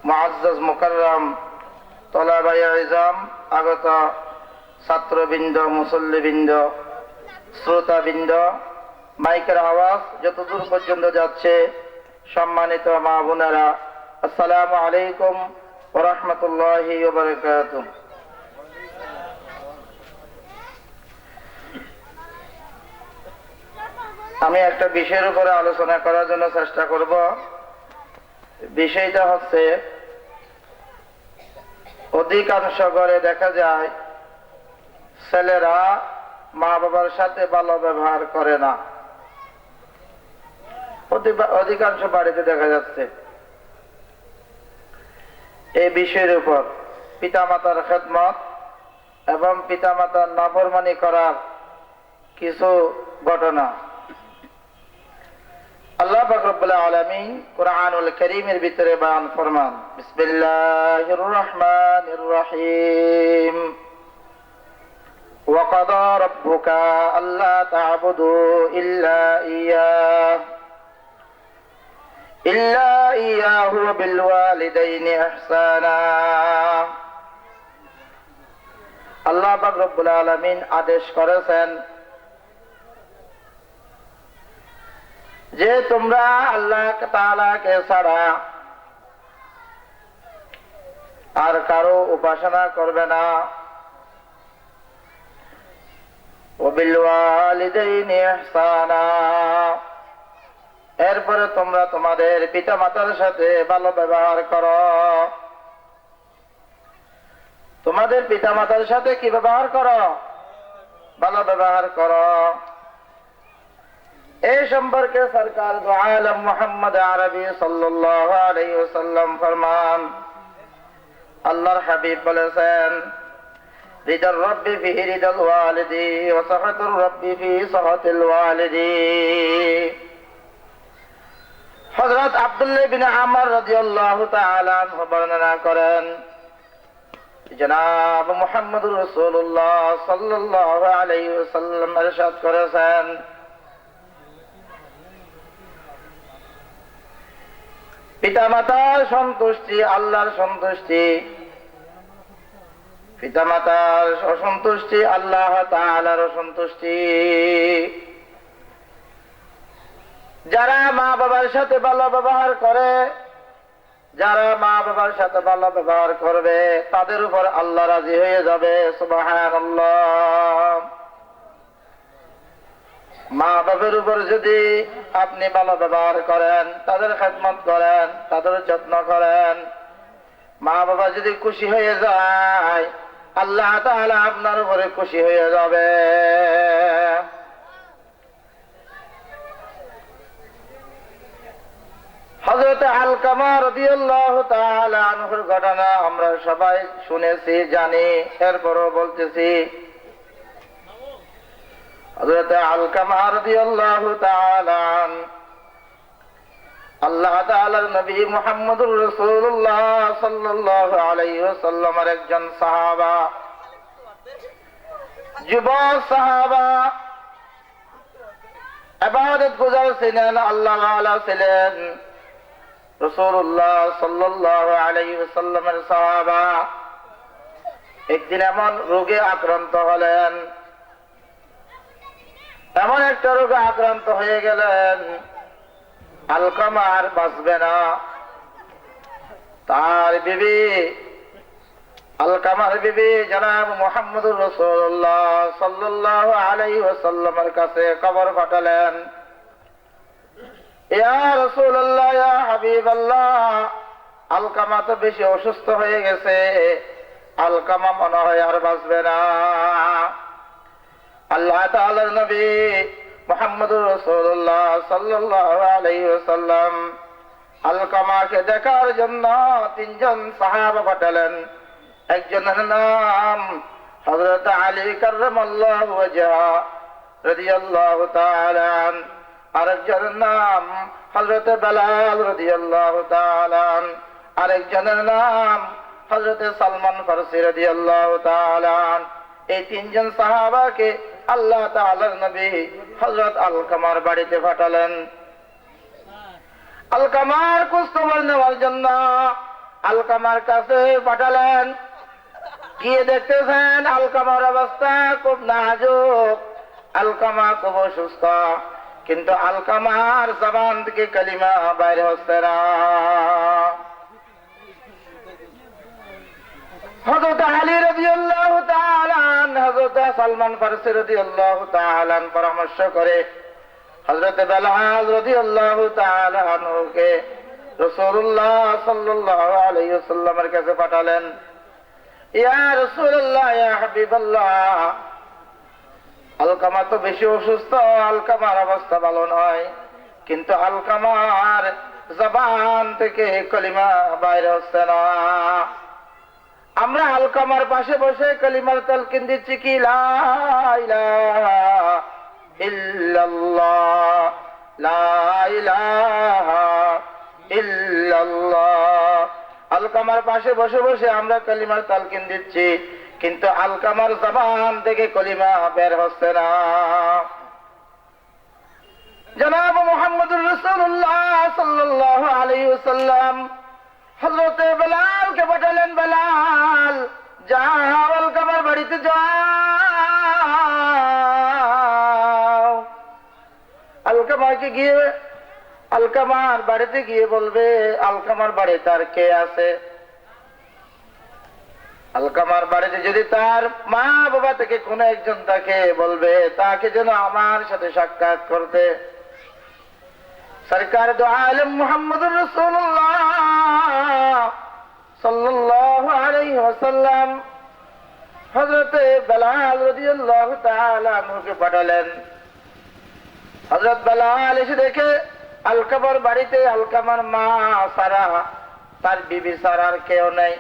মুআজ্জাজ Mukarram তলাবায়ে ism, আগত ছাত্রবৃন্দ, মুসল্লিবৃন্দ, শ্রোতাবৃন্দ, মাইকের আওয়াজ যতদূর পর্যন্ত যাচ্ছে, সম্মানিত মা বোনেরা, আসসালামু আলাইকুম ওয়া রাহমাতুল্লাহি ওয়া বারাকাতুহু। আমি একটা বিষয়ের উপরে আলোচনা করার জন্য চেষ্টা করব। বিষয়টা হচ্ছে, অধিকাংশ ঘরে দেখা যায় ছেলেরা মা বাবার সাথে ভালো ব্যবহার করে না। অধিকাংশ বাড়িতে দেখা যাচ্ছে এই বিষয়ের উপর পিতামাতার খেদমত এবং পিতামাতার নাফরমানি করার কিছু ঘটনা আল্লাহ পাক রব্বুল আলামিন কুরআনুল কারীমের ভিতরে বয়ান ফরমান। বিসমিল্লাহির রহমানির রহিম। ওয়া ক্বাদা রাব্বুকা আল্লা তা'বুদু ইল্লা ইয়্যাহু ওয়া বিল ওয়ালিদাইনি ইহসানা। আল্লাহ পাক রব্বুল আলামিন আদেশ করেছেন যে তোমরা আল্লাহ তাআলাকে ছাড়া আর কারো উপাসনা করবে না। ওয়া বিল ওয়ালিদাইনি ইহসানা, এরপরে তোমরা তোমাদের পিতামাতার সাথে ভালো ব্যবহার করো। তোমাদের পিতামাতার সাথে কি ব্যবহার করো? ভালো ব্যবহার করো। এই সম্পর্কে সরকার দু আলম মুহাম্মদ আরবি সাল্লাল্লাহু আলাইহি ওয়াসাল্লাম ফরমান, আল্লাহর হাবিব বলেছেন, রিদার রাব্বি ফি রিদাল ওয়ালিদি ওয়া সাখাতুর রাব্বি ফি সাখাতিল ওয়ালিদি। হযরত আব্দুল্লাহ ইবনে আমর রাদিয়াল্লাহু তাআলা আনহু বর্ণনা করেন, জনাব মুহাম্মদুর রাসূলুল্লাহ সাল্লাল্লাহু আলাইহি ওয়াসাল্লাম ইরশাদ করেছেন, পিতামাতার সন্তুষ্টি আল্লাহর সন্তুষ্টি, পিতামাতার অসন্তুষ্টি আল্লাহ তাআলার অসন্তুষ্টি। যারা মা বাবার সাথে ভালো ব্যবহার করে, যারা মা বাবার সাথে ভালো ব্যবহার করবে, তাদের উপর আল্লাহ রাজি হয়ে যাবে। সুবহানাল্লাহ। মা বাবার উপর যদি আপনি ভালো ব্যবহার করেন, তাদের খেদমত করেন, তাদের যত্ন করেন, মা বাবা যদি খুশি হয়ে যায়, আল্লাহ তাআলা আপনার উপরে খুশি হয়ে যাবে। হযরত আলকামা রাদিয়াল্লাহু তাআলা আনহুর ঘটনা আমরা সবাই শুনেছি, জানি, এরপরও বলতেছি। হযরত আলকামা রাদিয়াল্লাহু তাআলা আল্লাহ তাআলার নবী মুহাম্মদুর রাসূলুল্লাহ সাল্লাল্লাহু আলাইহি ওয়াসাল্লামের একজন সাহাবা, যুবক সাহাবা, ইবাদত গুজার ছিলেন, আল্লাহ ওয়ালা ছিলেন। রাসূলুল্লাহ সাল্লাল্লাহু আলাইহি ওয়াসাল্লামের সাহাবা একদিন এমন রোগে আক্রান্ত হলেন, এমন একটা রোগে আক্রান্ত হয়ে গেলেন, আলকামা আর বাঁচবে না। তার বিবি, আলকামার বিবি জনাব মুহাম্মদুর রাসূলুল্লাহ সাল্লাল্লাহু আলাইহি ওয়াসাল্লামের কাছে খবর পাঠালেন, ইয়া রাসূলুল্লাহ, ইয়া হাবিবাল্লাহ, আলকামা তো বেশি অসুস্থ হয়ে গেছে, আলকামা মনে হয় আর বাঁচবে না। আল্লাহ তাআলার নবী মুহাম্মদুর রাসূলুল্লাহ সাল্লাল্লাহু আলাইহি ওয়াসাল্লাম আলকামাকে দেখার জন্য তিনজন সাহাবা পাঠালেন। একজনের নাম হযরত আলী কাররামাল্লাহু ওয়াজহা রাদিয়াল্লাহু তাআলা, আরেকজনের নাম হযরত বেলাল রাদিয়াল্লাহু তাআলা, আরেকজনের নাম হযরত সালমান ফারসি রাদিয়াল্লাহু তাআলা। এই তিনজন সাহাবাকে আল্লাহ তাআলার নবী হযরত আলকামার বাড়িতে পাঠালেন। আলকামার খোঁজ খবর নেওয়ার জন্য আলকামার কাছে পাঠালেন। গিয়ে দেখতেছেন আলকামার অবস্থা খুব নাজুক, আলকামা খুব অসুস্থ, কিন্তু আলকামার জবান থেকে কালিমা বাইরে হচ্ছে না। হযরত আলী রাদিয়াল্লাহু তাআলা হযরত সালমান ফারসি রাদিয়াল্লাহু তাআলা পরামর্শ করে হযরত বেলাল রাদিয়াল্লাহু তাআলা আনহুকে রাসূলুল্লাহ সাল্লাল্লাহু আলাইহি ওয়াসাল্লামের কাছে পাঠালেন। ইয়া রাসূলুল্লাহ, ইয়া হাবিবাল্লাহ, আলকামা তো বেশি অসুস্থ, আলকামার অবস্থা ভালো নয়, কিন্তু আলকামার জবান থেকে কলিমা বাইরে হচ্ছে না। আমরা আলকামার পাশে বসে কলিমার তালকিন দিচ্ছি কি লা ইলাহা ইল্লাল্লাহ, লা ইলাহা ইল্লাল্লাহ। আলকামার পাশে বসে বসে আমরা কলিমার তালকিন দিচ্ছি, কিন্তু আলকামার জবান থেকে কলিমা বের হচ্ছে না। জনাব মুহাম্মদুর রাসূলুল্লাহ সাল্লাল্লাহু আলাইহি ওয়াসাল্লাম হযরত বেলালকে পাঠালেন, বেলাল যাও আলকামার বাড়িতে যাও। আলকামাকে গিয়ে আলকামার বাড়িতে গিয়ে বলবে আলকামার বাড়িতে আর কে আছে। আলকামার বাড়িতে যদি তার মা বাবা থেকে কোনো একজন তাকে বলবে তাকে যেন আমার সাথে সাক্ষাৎ করতে। সরকার দো আলম মুহাম্মদুর রাসূলুল্লাহ সাল্লাল্লাহু আলাইহি ওয়াসাল্লাম হযরত বেলাল রাদিয়াল্লাহু তাআলা আনহুকে পাঠালেন। হযরত বেলাল এসে দেখে আলকামার বাড়িতে আলকামার মা সারা, তার বিবি সারার কেউ নেই।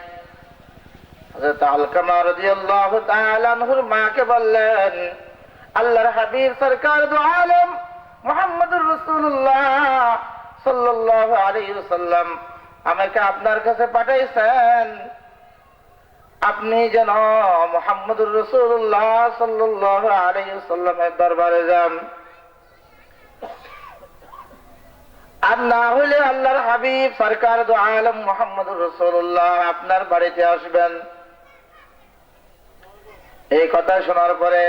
হযরত আলকামা রাদিয়াল্লাহু তাআলা আনহুর মাকে বললেন, আল্লাহর হাবিব সরকার দো আলম মুহাম্মদুর রাসূলুল্লাহ সাল্লাল্লাহু আলাইহি ওয়াসাল্লাম আমাকে আপনার কাছে পাঠাইছেন, আপনি যেন মুহাম্মদুর রাসূলুল্লাহ সাল্লাল্লাহু আলাইহি ওয়াসাল্লামের দরবারে যান। আর না হলে আল্লাহর হাবিব সরকার দো আলম মুহাম্মদুর রাসূলুল্লাহ আপনার বাড়িতে আসবেন। এই কথা শোনার পরে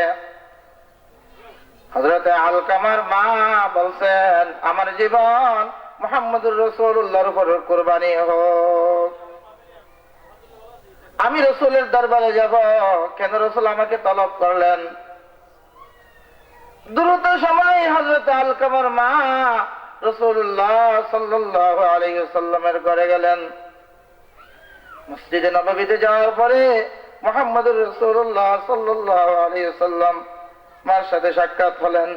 হযরত আলকামার মা বলছেন, আমার জীবন মুহাম্মদুর রাসূলুল্লাহর উপর কুরবানি হোক, আমি রাসূলের দরবারে যাব। কেন রাসূল আমাকে তলব করলেন? দ্রুত সময় হযরত আলকামার মা রাসূলুল্লাহ সাল্লাল্লাহু আলাইহি ওয়াসাল্লামের ঘরে গেলেন। মসজিদে নববীতে যাওয়ার পরে মুহাম্মদুর রাসূলুল্লাহ সাল্লাল্লাহু আলাইহি ওয়াসাল্লাম মার সাথে সাক্ষাৎ হলেন।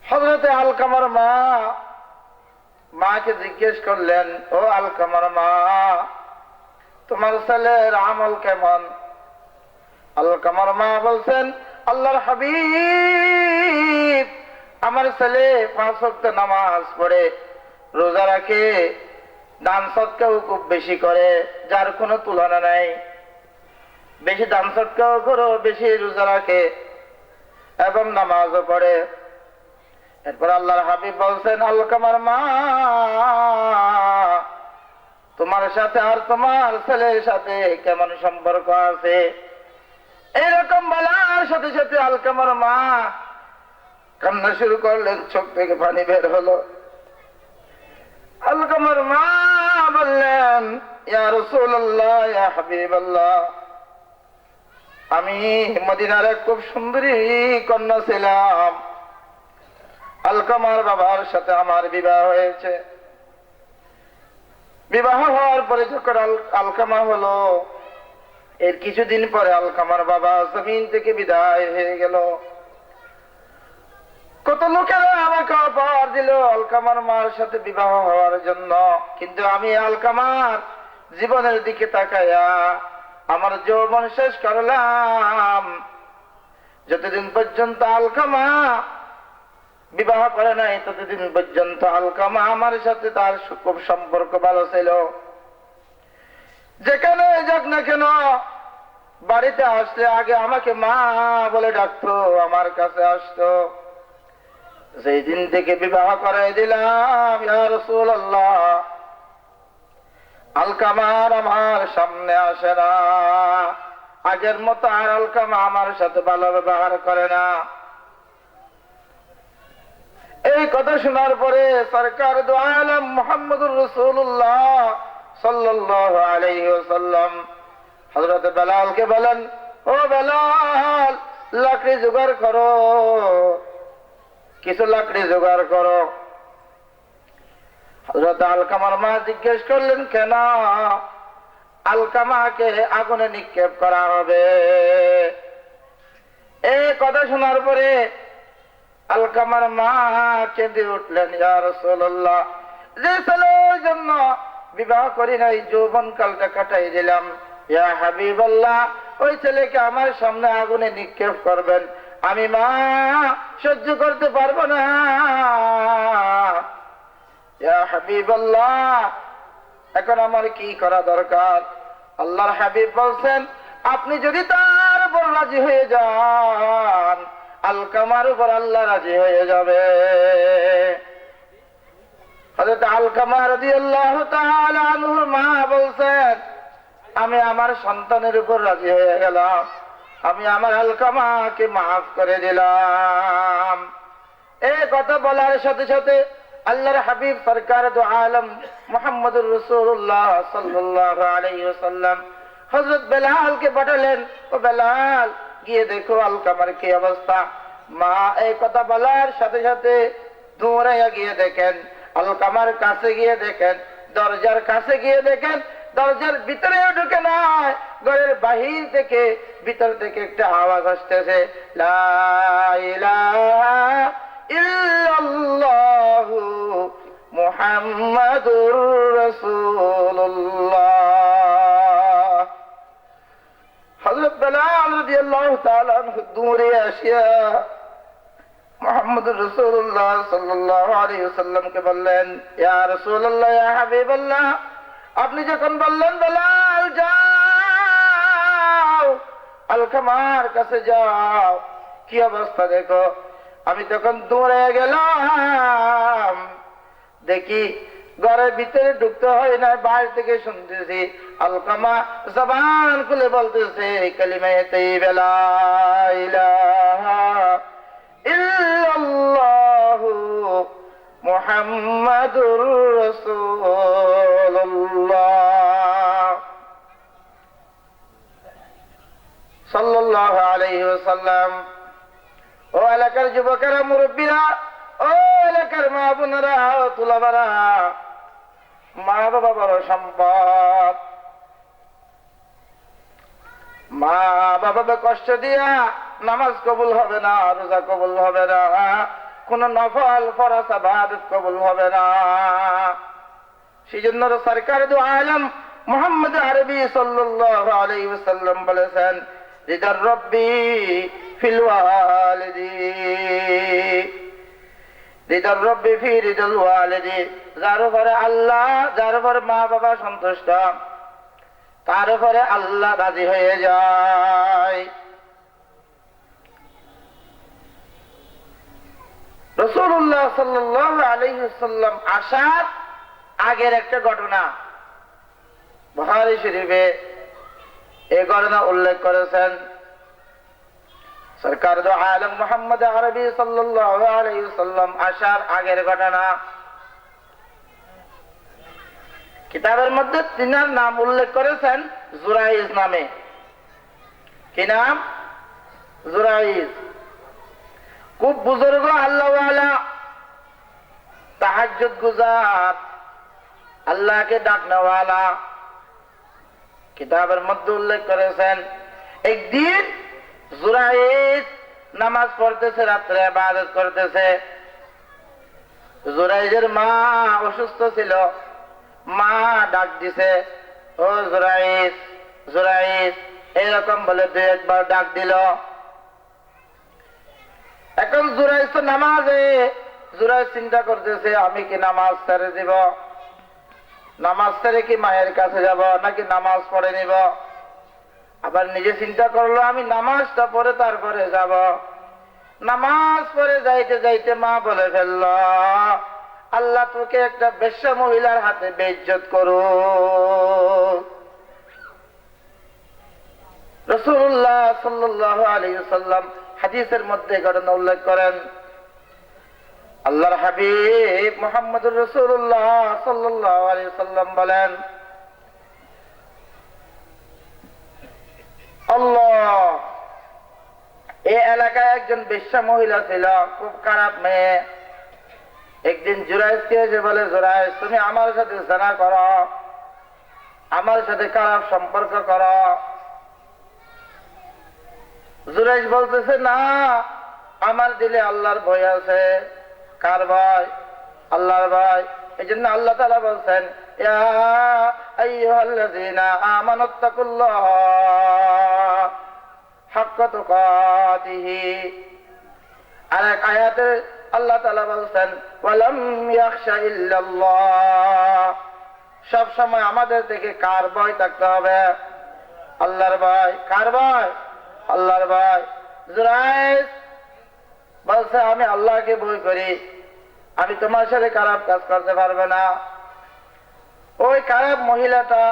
হযরত আলকামার মা মাকে জিজ্ঞেস করলেন, ও আলকামার মা, তোমার ছেলের আমল কেমন? আলকামার মা বলছেন, আল্লাহর হাবিব, আমার ছেলে 5 ওয়াক্ত নামাজ পড়ে, রোজা রাখে, দান সদকাও খুব বেশি করে, যার কোনো তুলনা নাই। বেশি দান সদকাও করো, বেশি রোজা রাখে এবং নামাজও পড়ে। এরপর আল্লাহর হাবিব বলছেন, আলকামার মা, তোমার সাথে আর তোমার ছেলের সাথে কেমন সম্পর্ক আছে? এরকম বলার সাথে সাথে আলকামার মা কান্না শুরু করলেন, চোখ থেকে পানি বের হলো। আলকামার মা বললেন, ইয়া রাসূলুল্লাহ, ইয়া হাবিবাল্লাহ, আমি মদিনার এক খুব সুন্দরী কন্যা ছিলাম। আলকামার বাবার সাথে আমার বিবাহ হয়েছে। বিবাহ হওয়ার পরে যখন আলকামা হলো, এর কিছুদিন পরে আলকামার বাবা জমিন থেকে বিদায় হয়ে গেল। কত লোকেরা আমাকে অপর দিল আলকামার মার সাথে বিবাহ হওয়ার জন্য, কিন্তু আমি আলকামার জীবনের দিকে তাকায়া আমার যৌবন শেষ করলাম। যতদিন পর্যন্ত আলকামা বিবাহ করে নাই ততদিন পর্যন্ত আলকামা আমার সাথে তার খুব সম্পর্ক ভালো ছিল। যেখানে যাক না কেন বাড়িতে আসলে আগে আমাকে মা বলে ডাকতো, আমার কাছে আসতো। সেই দিন থেকে বিবাহ করাই দিলাম। ইয়া রাসূলুল্লাহ, আলকামার আমার সামনে আসে না, আগের মতো আর আলকামা আমার সাথে ভালো ব্যবহার করে না। এই কথা শোনার পরে সরকার দু আলম মুহাম্মদুর রাসূলুল্লাহ সাল্লাল্লাহু আলাইহি ওয়াসাল্লাম হযরত বেলালকে বলেন, ও বেলাল, লাকড়ি জোগাড় করো, কিছু লাকড়ি জোগাড় করো। হযরত আলকামার মা জিজ্ঞেস করলেন, কেন? আলকামাকে আগুনে নিক্ষেপ করা হবে। এই কথা শোনার পরে আলকামার মা কেঁদে উঠলেন, ইয়া রাসূলুল্লাহ, যে ছেলের জন্য বিবাহ করি নাই, যৌবন কালটা কাটাই দিলাম, ইয়া হাবিবাল্লাহ, ওই ছেলেকে আমার সামনে আগুনে নিক্ষেপ করবেন, আমি মা সহ্য করতে পারবো না। ইয়া হাবিবাল্লাহ, এখন আমার কি করা দরকার? আল্লাহর হাবিব বলছেন, আপনি যদি তার উপর রাজি হয়ে যান, আলকামার উপর আল্লাহ রাজি হয়ে যাবে। হযরত আলকামা রাদিয়াল্লাহু তাআলা আনহুর মা বলছেন, আমি আমার সন্তানের উপর রাজি হয়ে গেলাম, আমি আমার আলকামাকে মাফ করে দিলাম। এই কথা বলার সাথে সাথে আল্লাহর হাবিব সরকার দু আলম মুহাম্মদুর রাসূলুল্লাহ সাল্লাল্লাহু আলাইহি ওয়াসাল্লাম হযরত বেলালকে পাঠালেন, ও বেলাল, গিয়ে দেখো আলকামার কি অবস্থা। মা এই কথা বলার সাথে সাথে দৌড়াইয়া গিয়ে দেখেন, আলকামার কাছে গিয়ে দেখেন, দরজার কাছে গিয়ে দেখেন, দরজার ভিতরেও ঢুকে নাই, ঘরের বাহির থেকে ভিতর থেকে একটা আওয়াজ আসতেছে, লা ইলাহা ইল্লাল্লাহু মুহাম্মাদুর রাসূলুল্লাহ। হযরত বেলাল রাদিয়াল্লাহু তাআলা দূরে আসিয়া মুহাম্মদুর রাসূলুল্লাহ সাল্লাল্লাহু আলাইহি ওয়াসাল্লামকে বললেন, ইয়া রাসূলুল্লাহ, ইয়া হাবিবাল্লাহ, আপনি যখন বললেন বেলাল যাও, আলকামার কাছে যাও, কি অবস্থা দেখো। আমি তখন দৌড়ে গেলাম, দেখি ঘরের ভিতরে ঢুকতে হয় না, বাইরে থেকে শুনতেছি আলকামা জবান খুলে বলতেছে কালিমায়ে তাইয়্যিবা লা ইলাহা ইল্লাল্লাহু মুহাম্মাদুর রাসূলুল্লাহ সাল্লাল্লাহু আলাইহি ওয়াসাল্লাম। ও এলাকার যুবকেরা, মুরব্বীরা, ও এলাকার মা বোনেরা, ও তুলাবারা, মা বাবা বড় সম্পদ। মা বাবা কষ্ট দিয়া নামাজ কবুল হবে না, রোজা কবুল হবে না, কোন নফল ফরজ ইবাদত কবুল হবে না। সেই জন্য সরকার দু আলম মুহাম্মদ আরবি সাল্লাল্লাহু আলাইহি ওয়াসাল্লাম বলেছেন, রিদার রব্বি ফিল ওয়ালিদি, রিদার রব্বি ফি রিদাল ওয়ালিদি, যার উপরে আল্লাহ, যার উপরে মা বাবা সন্তুষ্ট, তার উপরে আল্লাহ রাজি হয়ে যায়। রাসূলুল্লাহ সাল্লাল্লাহু আলাইহি ওয়াসাল্লাম আসার আগের একটা ঘটনা বুখারী শরীফে এই ঘটনা উল্লেখ করেছেন সরকার দু আলম মুহাম্মদ আরবি সাল্লাল্লাহু আলাইহি ওয়াসাল্লাম আসার আগের ঘটনা। কিতাবের মধ্যে তিনার নাম উল্লেখ করেছেন জুরাইজ নামে। কি নাম? জুরাইজ। খুব বুজুর্গ আল্লাহওয়ালা, তাহাজ্জুদ গুজার, আল্লাহকে ডাকনেওয়ালা। কিতাবের মধ্যে উল্লেখ করেছেন একদিন জুরাইজ নামাজ পড়তেছে, রাত্রে ইবাদত করতেছে। জুরাইজের মা অসুস্থ ছিল, মা ডাক দিছে, ও জুরাইজ, জুরাইজ, এরকম বলে দুই একবার ডাক দিল। এখন জুরাইজ তো নামাজে, জুরাইজ চিন্তা করতেছে আমি কি নামাজ ছেড়ে দিব, নামাজ ছেড়ে কি মায়ের কাছে যাব নাকি নামাজ পড়ে নিব। আবার নিজে চিন্তা করলো আমি নামাজটা পড়ে তারপরে যাব। নামাজ পড়ে যাইতে যাইতে মা বলে ফেলল, আল্লাহ তোকে একটা বেশ্যা মহিলার হাতে বেইজ্জত করো। রাসূলুল্লাহ সাল্লাল্লাহু আলাইহি ওয়াসাল্লাম হাদিসের মধ্যে ঘটনা উল্লেখ করেন, আল্লাহর হাবিব মুহাম্মদুর রাসূলুল্লাহ সাল্লাল্লাহু আলাইহি ওয়াসাল্লাম বলেন, আল্লাহ, এই এলাকায় একজন বেশ্যা মহিলা ছিল, খুব খারাপ মেয়ে। একদিন জুরাইজকে এসে বলে, জুরাইজ, তুমি আমার সাথে জিনা করো, আমার সাথে খারাপ সম্পর্ক করো। জুরাইজ বলতেছে, না, আমার দিলে আল্লাহর ভয় আছে। কার ভয়? আল্লাহর ভয়। এই জন্য আল্লাহ তাআলা বলছেন, ইয়া আইয়ুহাল্লাযীনা আমানুত্তাকুল্লাহ হাক্কা তুকাতিহি। আর এক আয়াতে আল্লাহ তাআলা বলছেন, ওয়ালাম ইয়াখশা ইল্লাল্লাহ। সব সময় আমাদের থেকে কার ভয় থাকতে হবে? আল্লাহর ভয়। কার ভয়? আল্লাহর ভয়। জুরাইজ বলছে, আমি আল্লাহকে ভয় করি, আমি তোমার সাথে খারাপ কাজ করতে পারবে না। ওই খারাপ মহিলাটা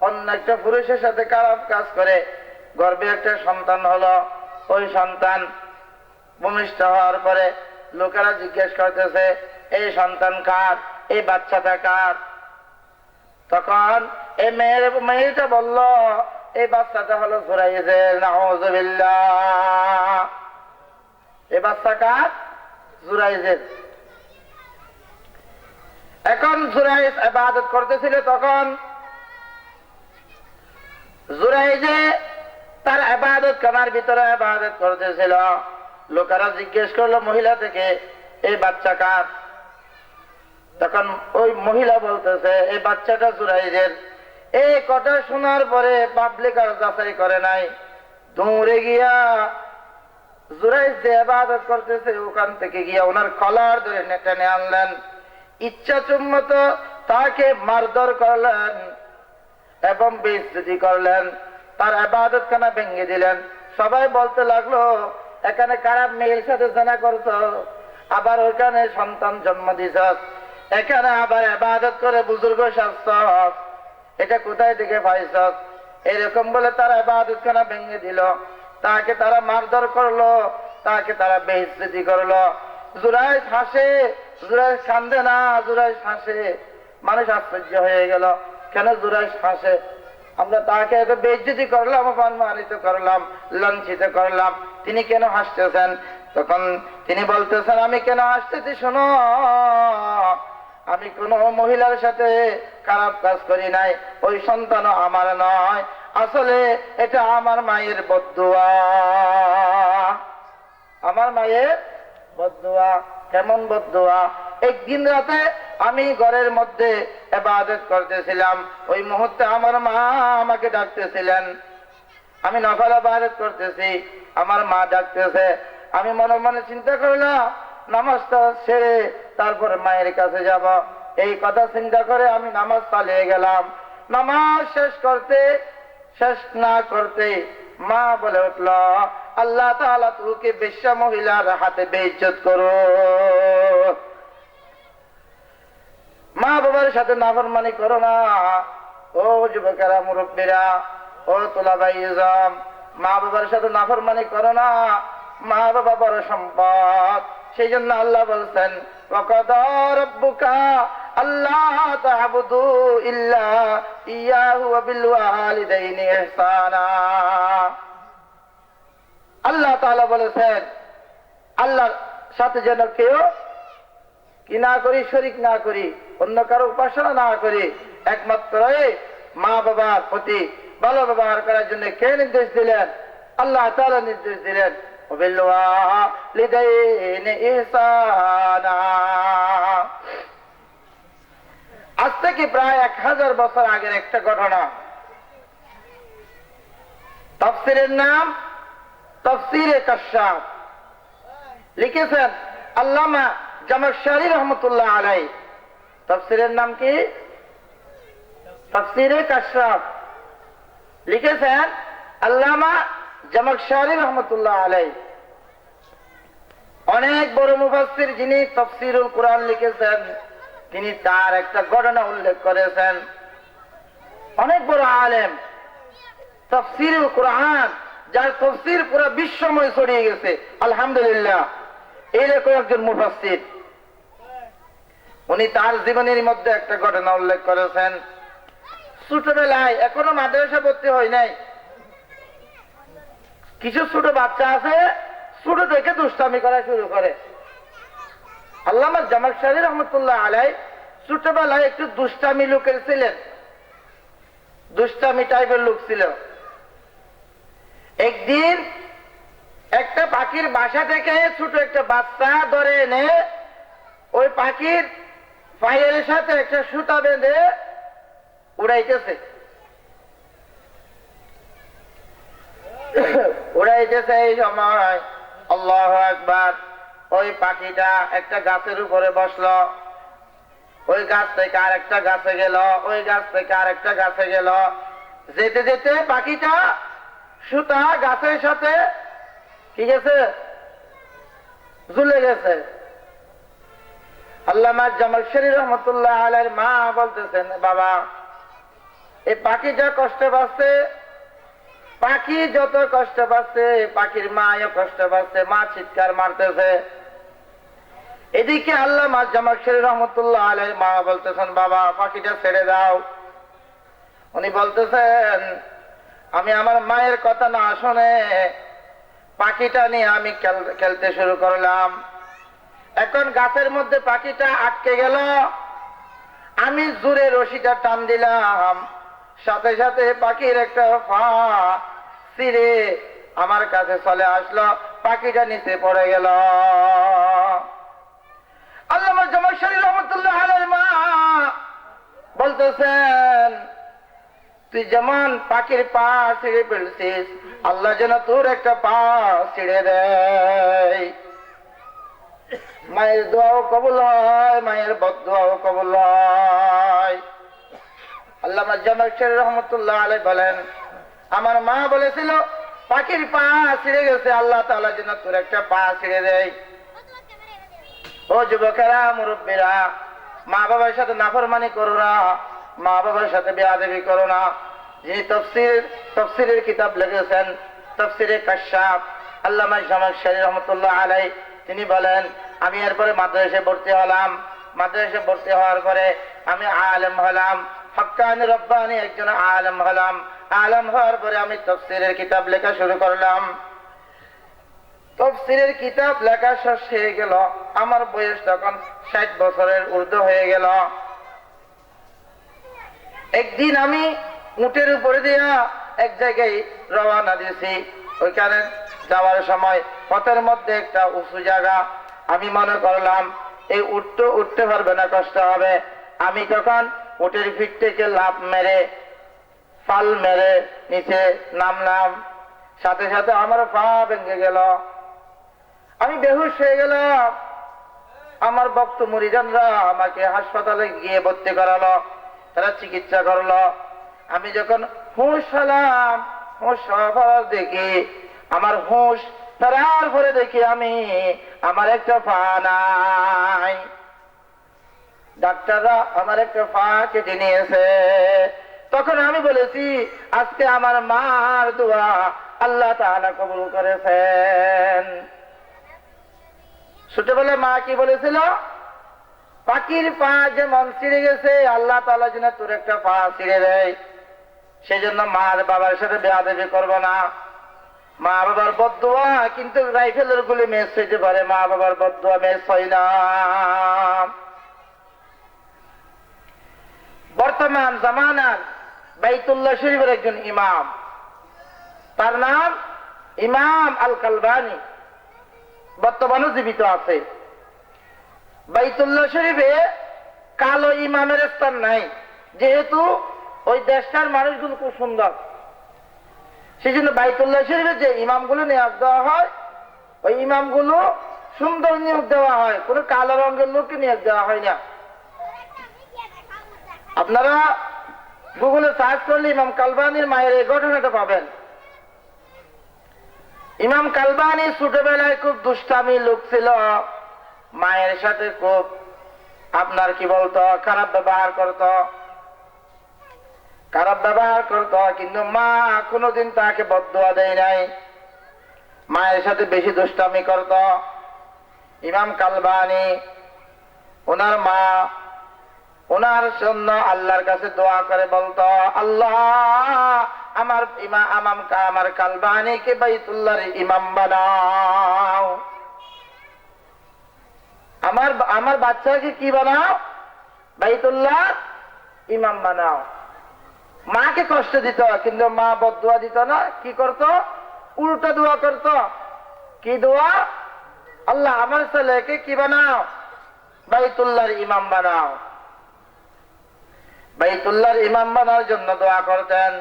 অন্য একটা পুরুষের সাথে খারাপ কাজ করে গর্ভে একটা সন্তান হলো। ওই সন্তান ভূমিষ্ঠ হওয়ার পরে লোকেরা জিজ্ঞেস করতেছে, এই সন্তান কার? এই বাচ্চাটা কার? তখন এই মেয়েটা বলল, এই বাচ্চাটা হলো জুরাইজের। নাউযুবিল্লাহ। এই বাচ্চা কার? জুরাইজের। এখন জুরাইজ ইবাদত করতেছিল, তখন জুরাইজে তার ইবাদত খানার ভিতরে ইবাদত করতেছিল। লোকেরা জিজ্ঞেস করলো মহিলা থেকে, এই বাচ্চা কার? তখন ওই মহিলা বলতেছে, এই বাচ্চাটা জুরাইজের। এই কথা শোনার পরে পাবলিক আর যাচাই করে নাই, দৌড়ে গিয়া জুরাইজ যে ইবাদত করতেছে ওখান থেকে গিয়া ওনার কলার ধরে টেনে আনলেন, ইচ্ছাচুম্মত তাকে মারধর করলেন এবং বেইজ্জতি করলেন, তার ইবাদত খানা ভেঙে দিলেন। সবাই বলতে লাগলো, এখানে খারাপ মেয়ের সাথে জিনা করছো, আবার ওইখানে সন্তান জন্ম দিছস, এখানে আবার ইবাদত করে বুজুর্গ সাজছস, এটা কোথায় থেকে পাইছস? এরকম বলে তার ইবাদত খানা ভেঙে দিল, তাকে তারা মারধর করলো, তাকে তারা বেইজ্জতি করলো। জুরাইজ হাসে, জুরাইজ কান্দে না, জুরাইজ হাসে। মানুষ আশ্চর্য হয়ে গেল, কেন জুরাইজ হাসে? আমরা তাকে এত বেইজ্জতি করলাম, অপমানিত করলাম, লাঞ্ছিত করলাম, তিনি কেন হাসতেছেন? তখন তিনি বলতেছেন, আমি কেন হাসতেছি শোনো, আমি কোন মহিলার সাথে খারাপ কাজ করি নাই, ওই সন্তানও আমার নয়, আসলে এটা আমার মায়ের বদদুয়া, আমার মায়ের বদদুয়া। কেমন বদদুয়া? একদিন রাতে আমি ঘরের মধ্যে ইবাদত করতেছিলাম, ওই মুহূর্তে আমার মা আমাকে ডাকতেছিলেন, আমি নফল ইবাদত করতেছি, আমার মা ডাকতেছে। আমি মনে মনে চিন্তা করলাম, নামাজটা সেরে তারপরে মায়ের কাছে যাব। এই কথা চিন্তা করে আমি নামাজ চালিয়ে গেলাম। নামাজ শেষ না করতে মা বলে উঠল, আল্লাহ তাআলা তোকে বেশ্যা মহিলার হাতে বেইজ্জত করো। মা বাবার সাথে নাফরমানি করো না। ও যুবকেরা, মুরব্বীরা, ও তোলাবাই ইজম, মা বাবার সাথে নাফরমানি করো না। মা বাবা বড় সম্পদ। সেই জন্য আল্লাহ বলছেন, ওয়াকাদা রাব্বুকা আল্লা তা'বুদু ইল্লা ইয়াহু ওয়া বিল ওয়ালিদাইনি ইহসানা। আল্লাহ তাআলা বলেছেন, আল্লাহর সাথে যেন কেউ কি না করি, শরীক না করি, অন্য কারো উপাসনা না করি, একমাত্র মা বাবার প্রতি ভালো ব্যবহার করার জন্য কে নির্দেশ দিলেন? আল্লাহ তাআলা নির্দেশ দিলেন, ওয়াবিল ওয়ালিদাইনি ইহসানা। আজ থেকে প্রায় 1000 বছর আগের একটা ঘটনা। তাফসীরের নাম তাফসীরে কাশশাফ, লিখেছেন আল্লামা জামাখশারী রহমাতুল্লাহ আলাইহি। তাফসীরের নাম কি? তাফসীরে কাশশাফ, লিখেছেন আল্লামা জামাখশারী রহমাতুল্লাহ আলাইহি। অনেক বড় মুফাসসির যিনি তাফসীরুল কোরআন লিখেছেন, তিনি তার একটা ঘটনা উল্লেখ করেছেন। অনেক বড় আলেম, তাফসীরুল কোরআন, যার তাফসীর পুরো বিশ্বময় ছড়িয়ে গেছে, আলহামদুলিল্লাহ, এইরকম একজন মুফাসসির। উনি তার জীবনের মধ্যে একটা ঘটনা উল্লেখ করেছেন। ছোটবেলায়, এখনো মাদ্রাসা ভর্তি হয় নাই, কিছু ছোট বাচ্চা আছে, ছোট থেকে দুষ্টামি করা শুরু করে। আল্লামা জামাখশরী রহমতুল্লাহ আলাইহি ছোটবেলায় একটু দুষ্টামি লোকের ছিলেন, দুষ্টামি টাইপের লোক ছিল। একদিন একটা পাখির বাসা থেকে ছোট একটা বাচ্চা ধরে এনে ওই পাখির পায়ের সাথে একটা সুতা বেঁধে উড়াইতেছে। উড়াইতেছে এই সময় আল্লাহু আকবার, ওই পাখিটা একটা গাছের উপরে বসলো, ওই গাছ থেকে আরেকটা গাছে গেল, ওই গাছ থেকে আরেকটা গাছে গেল। যেতে যেতে পাখিটা সুতা গাছের সাথে কি গেছে, ঝুলে গেছে। আল্লামা জামাখশরী রহমতুল্লাহ আলাইহির মা বলতেছেন, বাবা, এই পাখিটা কষ্ট পাচ্ছে। পাখি যত কষ্ট পাচ্ছে, পাখির মাও কষ্ট পাচ্ছে, মা চিৎকার মারতেছে। এদিকে আল্লামা জামাখশরী রহমতুল্লাহ আলাইহির মা বলতেছেন, বাবা, পাখিটা ছেড়ে দাও। উনি বলতেছেন, আমি আমার মায়ের কথা না শুনে পাখিটা নিয়ে আমি খেলতে শুরু করলাম। এখন গাছের মধ্যে পাখিটা আটকে গেল, আমি জোরে রশিটা টান দিলাম, সাথে সাথে পাখির একটা পা ছিঁড়ে আমার কাছে চলে আসলো, পাখিটা নিচে পড়ে গেল। আল্লামা জামাখশরী রহমতুল্লাহ আলাইহির মা বলতেছেন, তুই যেমন পাখির পা ছিঁড়ে ফেলছিস, আল্লাহ যেন তোর একটা পা ছিঁড়ে দেয়। মায়ের দোয়াও কবুল হয়, মায়ের বদদোয়াও কবুল হয়। আল্লামা জামাখশরী রহমতুল্লাহ আলাইহি বলেন, আমার মা বলেছিল পাখির পা ছিঁড়ে গেছে, আল্লাহ তাআলা যেন তোর একটা পা ছিঁড়ে দেয়। ও যুবকেরা, মুরব্বীরা, মা বাবার সাথে নাফরমানি করো না, মা বাবার সাথে বেয়াদবি করো না। যিনি তাফসীরের কিতাব লিখেছেন, তাফসীরে কাশফ, আল্লামা জামাখশরী রহমতুল্লাহ আলাইহি, তিনি বলেন, আমি এরপরে মাদ্রাসায় ভর্তি হলাম। মাদ্রাসায় ভর্তি হওয়ার পরে আমি আলেম হলাম, হক্কানি রব্বানি একজন আলেম হলাম। আলেম হওয়ার পরে আমি তাফসীরের কিতাব লেখা শুরু করলাম। তাফসীরের কিতাব লেখা শেষ হয়ে গেল, আমার বয়স তখন 60 বছরের ঊর্ধ্ব হয়ে গেল। একদিন আমি উটের উপরে দিয়া এক জায়গায় রওনা দিয়েছি। ওইখানে যাওয়ার সময় পথের মধ্যে একটা উঁচু জায়গা, আমি মনে করলাম এই উট তো উঠতে পারবে না, কষ্ট হবে। আমি তখন উটের পিঠ থেকে লাফ মেরে, ফাল মেরে নিচে নামলাম। সাথে সাথে আমার পা ভেঙে গেল, আমি বেহুশ হয়ে গেলাম। আমার ভক্ত মুরিদানরা আমাকে হাসপাতালে গিয়ে ভর্তি করালো, তারা চিকিৎসা করলো। আমি যখন হুঁশ হলাম, হুঁশ হওয়ার দেখি, আমার হুঁশ ফেরার পরে দেখি আমি আমার একটা পা নাই। ডাক্তাররা আমার একটা পা কেটে নিয়েছে। তখন আমি বলেছি, আজকে আমার মার দোয়া আল্লাহ তাআলা কবুল করেছেন। ছোটবেলায় মা কি বলেছিল, পাখির পা যেমন ছিঁড়ে গেছে, আল্লাহ তাআলা যেন তোর একটা পা ছিঁড়ে দেয়। সেই জন্য মার বাবার সাথে বেয়াদবি করবো না। মা বাবার বদদোয়া কিন্তু রাইফেলের গুলি মেস হইতে পারে, মা বাবার বদদোয়া মেস হয় না। বর্তমান জামানার বাইতুল্লাহ শরীফের একজন ইমাম, তার নাম ইমাম আল কালবানী, বর্তমানে জীবিত আছে। বাইতুল্লাহ শরীফে কালো ইমামের স্থান নাই, যেহেতু ওই দেশটার মানুষগুলো খুব সুন্দর, সেই জন্য বাইতুল্লাহ শরীফে যে ইমামগুলো নিয়োগ দেওয়া হয়, ওই ইমামগুলো সুন্দর নিয়োগ দেওয়া হয়, কোনো কালো রঙের লোককে নিয়োগ দেওয়া হয় না। আপনারা গুগলে সার্চ করলে ইমাম কালবানীর মায়ের এই ঘটনাটা পাবেন। ইমাম কালবানি ছোটবেলায় খুব দুষ্টামি লোক ছিল, মায়ের সাথে খুব আপনার কি বলতো খারাপ ব্যবহার করত, কিন্তু মা কোনোদিন তাকে বদদুয়া দেয় নাই। মায়ের সাথে বেশি দুষ্টামি করত। ইমাম কালবানি ওনার মা ওনার জন্য আল্লাহর কাছে দোয়া করে বলতো, আল্লাহ আমার কালবানিকে বাইতুল্লাহর ইমাম বানাও, আমার বাচ্চাকে কি বানাও, বাইতুল্লাহ ইমাম বানাও। মাকে কষ্ট দিত, কিন্তু মা বদদুয়া দিত না, কি করত, উল্টা দোয়া করত। কি দোয়া? আল্লাহ আমার ছেলেকে কি বানাও, বাইতুল্লাহর ইমাম বানাও। বাইতুল্লাহর ইমাম বানার জন্য দোয়া করতেন।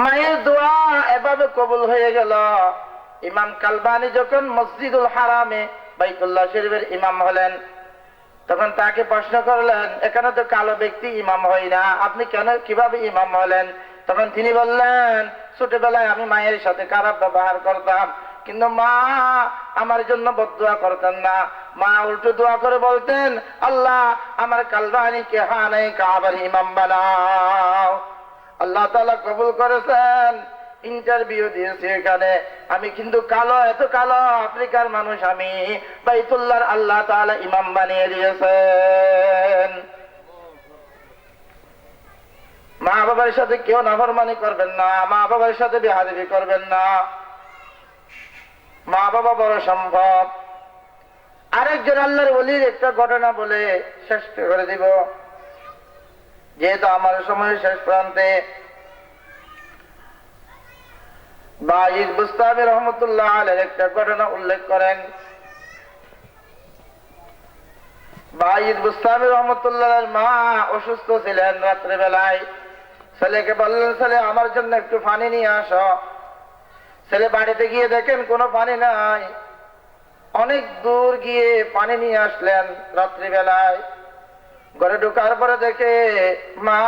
মায়ের দোয়া এভাবে কবুল হয়ে গেল। ইমাম কালবানি যখন মসজিদুল হারামে বাইতুল্লাহ শরীফের ইমাম হলেন, তখন তাকে প্রশ্ন করলেন, এখানে তো কালো ব্যক্তি ইমাম হয় না, আপনি কেন কিভাবে ইমাম হলেন? তখন তিনি বললেন, ছোটবেলায় আমি মায়ের সাথে খারাপ ব্যবহার করতাম, কিন্তু মা আমার জন্য বদদুয়া করতেন না, মা উল্টো দোয়া করে বলতেন, আল্লাহ আমার কালবানিকে হানায়ে কাবার ইমাম বানাও। আল্লাহ তাআলা কবুল করেছেন। ইন্টারভিউ দিয়েছি এখানে, আমি কিন্তু কালো, এত কালো আফ্রিকার মানুষ, আমি বাইতুল্লাহর আল্লাহ তাআলা ইমাম বানিয়ে দিয়েছেন। মা বাবার সাথে কেউ নাফরমানি করবেন না, মা বাবার সাথে বেয়াদবি করবেন না। মা বাবা বড় সম্পদ। আরেকজন আল্লাহর ওলির একটা ঘটনা বলে শেষ করে দিব, যেহেতু আমার সময় শেষ প্রান্তে। বাঈদ বুস্তামি রহমতুল্লাহ আলাইহির একটা ঘটনা উল্লেখ করেন। বাঈদ বুস্তামি রহমতুল্লাহর মা অসুস্থ ছিলেন। রাত্রেবেলায় ছেলেকে বললেন, ছেলে আমার জন্য একটু পানি নিয়ে আসো। ছেলে বাড়িতে গিয়ে দেখেন কোনো পানি নাই। অনেক দূর গিয়ে পানি নিয়ে আসলেন রাত্রিবেলায়। ঘরে ঢোকার পরে দেখে মা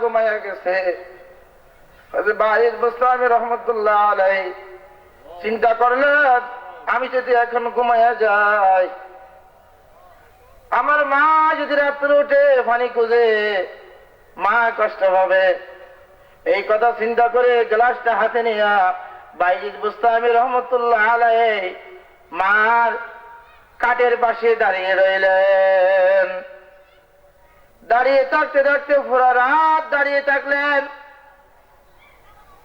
ঘুমাইয়া গেছে। বাঈদ বুস্তামি রহমতুল্লাহ আলাইহি চিন্তা করলেন, আমি যদি এখন ঘুমাইয়া যাই, আমার মা যদি রাত্রে উঠে পানি খুঁজে, মা কষ্ট পাবে। এই কথা চিন্তা করে গ্লাসটা হাতে নিয়ে বাঈদ বুস্তামি রহমতুল্লাহ আলাইহি মার কাঠের পাশে দাঁড়িয়ে রইলেন। দাঁড়িয়ে থাকতে থাকতে পুরা রাত দাঁড়িয়ে থাকলেন।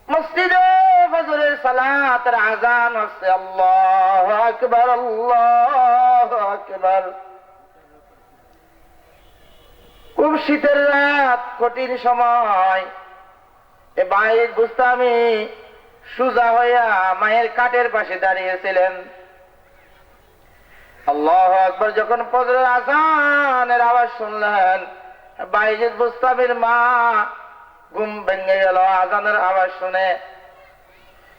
মসজিদে ফজরের সালাতের আযান হচ্ছে, আল্লাহু আকবার, আল্লাহু আকবার। খুব শীতের রাত, কঠিন সময়। এ বাঈদ বুস্তামি সুজা হইয়া মায়ের কাঠের পাশে দাঁড়িয়েছিলেন। আল্লাহু আকবার যখন ফজরের আযানের আওয়াজ শুনলেন, বাঈদ বুস্তামির মা ঘুম ভেঙে গেল আযানের আওয়াজ শুনে।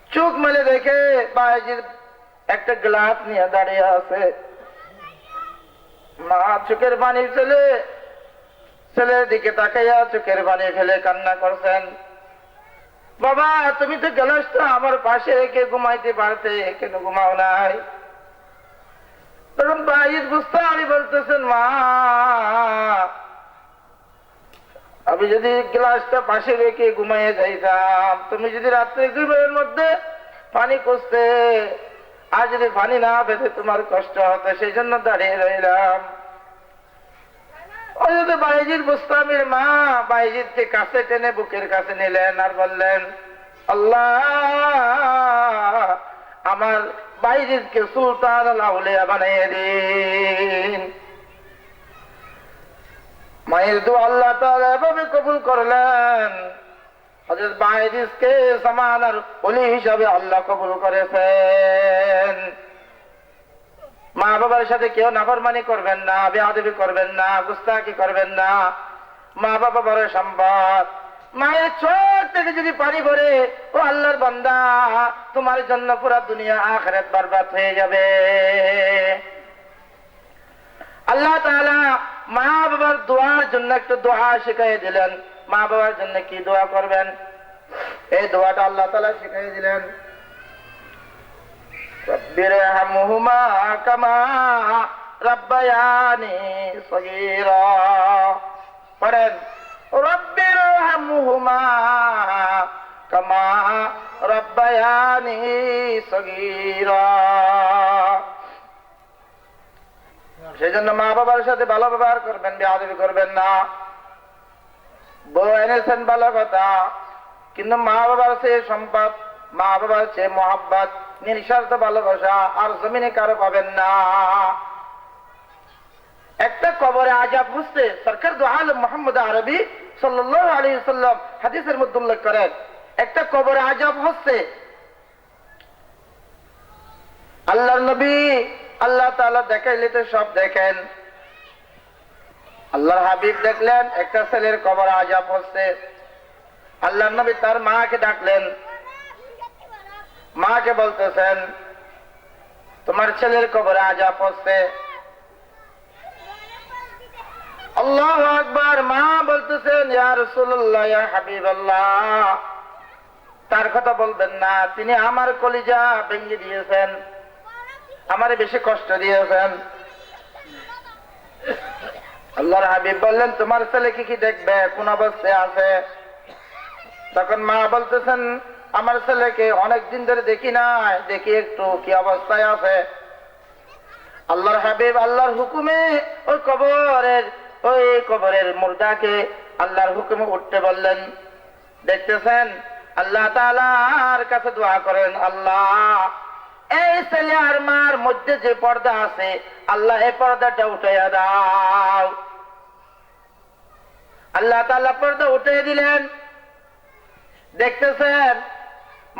চোখ মেলে দেখে বাঈদ একটা গ্লাস নিয়ে দাঁড়িয়ে আছে। মা চোখের পানি ফেলে, ছেলের দিকে তাকাইয়া চোখের পানি ফেলে কান্না করছেন। বাবা, তুমি তো গ্লাসটা আমার পাশে রেখে ঘুমাইতে পারতে, কেন ঘুমাও নাই? তখন বাঈদ বুস্তামি বলতেছেন, মা আমি যদি গ্লাসটা পাশে রেখে ঘুমাইয়ে যাইতাম, তুমি যদি রাত্রে ঘুমের মধ্যে পানি খুঁজতে, আর যদি পানি না পেতে তোমার কষ্ট হতো, সেই জন্য দাঁড়িয়ে রইলাম। বাঈদ বুস্তামির মা বাঈদকে কাছে টেনে বুকের কাছে নিলেন আর বললেন, আল্লাহ আমার বাঈদকে সুলতানুল আউলিয়া বানিয়ে দিন। মায়ের দোয়া আল্লাহ তাআলা এভাবে কবুল করলেন। হযরত বাঈদকে জামানার ওলি হিসাবে আল্লাহ কবুল করেছেন। মা বাবার সাথে কেউ নাফরমানি করবেন না, বেয়াদবি করবেন না, গুস্তাখি করবেন না। মা বাবা বড় সম্পদ। মায়ের চোখ থেকে যদি পানি ভরে, ও আল্লাহর বান্দা, তোমার জন্য পুরা দুনিয়া আখিরাত বরবাদ হয়ে যাবে। আল্লাহ তাআলা মা বাবার দোয়ার জন্য একটা দোয়া শিখিয়ে দিলেন। মা বাবার জন্য কি দোয়া করবেন, এই দোয়াটা আল্লাহ তাআলা শিখিয়ে দিলেন। রব্বিরহামহুমা কামা রাব্বায়ানি সগীরা। পড়েন, রব্বিরহামহুমা কামা রাব্বায়ানি সগীরা। সেজন্য মা বাবার সাথে ভালো ব্যবহার করবেন, বেয়াদবি করবেন না। বউ এনেছেন ভালো কথা, কিন্তু মা বাবার চেয়ে সম্পদ, মা বাবার চেয়ে মোহাব্বত, নিঃস্বার্থ ভালোবাসা আর জমিনে কারো পাবেন না। একটা কবরে আজাব হচ্ছে, সরকার দু আলম মোহাম্মদ আরবি সাল্লাল্লাহু আলাইহি ওয়াসাল্লাম হাদিসের মধ্যে উল্লেখ করেন, একটা কবরে আজাব হচ্ছে। আল্লাহর নবী আল্লাহ তাআলা দেখাইলে তো সব দেখেন। আল্লাহর হাবিব দেখলেন একটা ছেলের কবরে আজাব হচ্ছে। আল্লাহর নবী তার মাকে ডাকলেন, মাকে বলতেছেন তোমার ছেলের কবরে আজাব হচ্ছে। আল্লাহু আকবার। মা বলতেছেন ইয়া রাসূলুল্লাহ, ইয়া হাবিবাল্লাহ, তার কথা বলবেন না, তিনি আমার কলিজা ভেঙে দিয়েছেন, আমারে বেশি কষ্ট দিয়েছেন। আল্লাহর হাবিব বললেন তোমার ছেলে কি কি দেখবে, কোন অবস্থায় আছে? তখন মা বলতেছেন আমার ছেলেকে অনেকদিন ধরে দেখি নাই, দেখি একটু কি অবস্থায় আছে। আল্লাহর হাবিব আল্লাহর হুকুমে ওই কবরের মুর্দাকে আল্লাহর হুকুমে উঠতে বললেন। দেখতেছেন আল্লাহ তাআলার কাছে দোয়া করেন, আল্লাহ এই ছেলে আর মার মধ্যে যে পর্দা আছে, আল্লাহ এই পর্দাটা উঠাইয়া দাও। আল্লাহ তাআলা পর্দা উঠিয়ে দিলেন। দেখতেছেন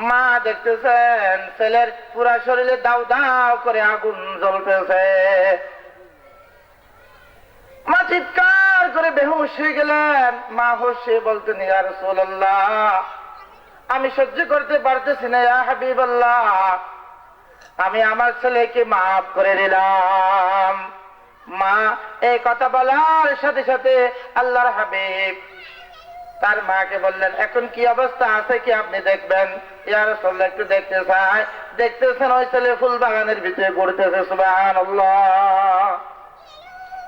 মা, দেখতেছেন ছেলের পুরা শরীরে দাউ দাউ করে আগুন জ্বলতেছে। মা চিৎকার করে বেহুশ হয়ে গেলেন। মা হোশে বলতেন ইয়া রাসূলুল্লাহ, আমি সহ্য করতে পারতেছি না, ইয়া হাবিবাল্লাহ, আমি আমার ছেলেকে মাফ করে দিলাম। মা এই কথা বলার সাথে সাথে আল্লাহর হাবিব তার মাকে বললেন এখন কি অবস্থা আছে কি আপনি দেখবেন? ইয়া রাসূলুল্লাহ একটু দেখতে চাই। দেখতেছেন ওই ছেলে ফুল বাগানের ভিতরে ঘুরতেছে। সুবহানাল্লাহ।